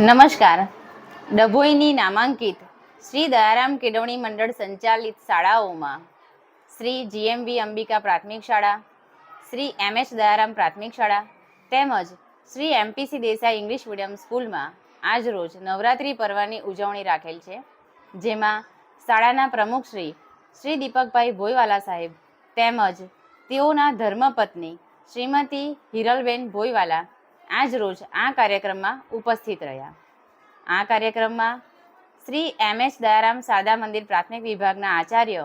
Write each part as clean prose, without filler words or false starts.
નમસ્કાર. ડભોઈની નામાંકિત શ્રી દયારામ કેળવણી મંડળ સંચાલિત શાળાઓમાં શ્રી GMV અંબિકા પ્રાથમિક શાળા, શ્રી MS દયારામ પ્રાથમિક શાળા તેમજ Shri MPC Desai English medium સ્કૂલમાં આજરોજ નવરાત્રિ પર્વની ઉજવણી રાખેલ છે, જેમાં શાળાના પ્રમુખ શ્રી દીપકભાઈ ભોયવાલા સાહેબ તેમજ તેઓના ધર્મપત્ની શ્રીમતી હિરલબેન ભોયવાલા આજરોજ આ કાર્યક્રમમાં ઉપસ્થિત રહ્યા. આ કાર્યક્રમમાં શ્રી MS દયારામ શારદા મંદિર પ્રાથમિક વિભાગના આચાર્ય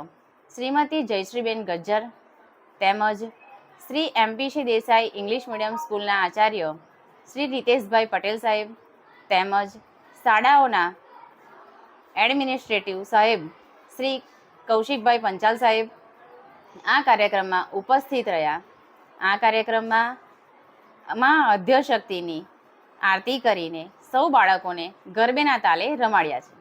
શ્રીમતી જયશ્રીબેન ગજ્જર તેમજ Shri MPC Desai English medium સ્કૂલના આચાર્ય શ્રી રીતેશભાઈ પટેલ સાહેબ તેમજ શાળાઓના એડમિનિસ્ટ્રેટિવ સાહેબ શ્રી કૌશિકભાઈ પંચાલ સાહેબ આ કાર્યક્રમમાં ઉપસ્થિત રહ્યા. આ કાર્યક્રમમાં માં અધ્યશક્તિની આરતી કરીને સૌ બાળકોને ગરબેના તાલે રમાડ્યા છે.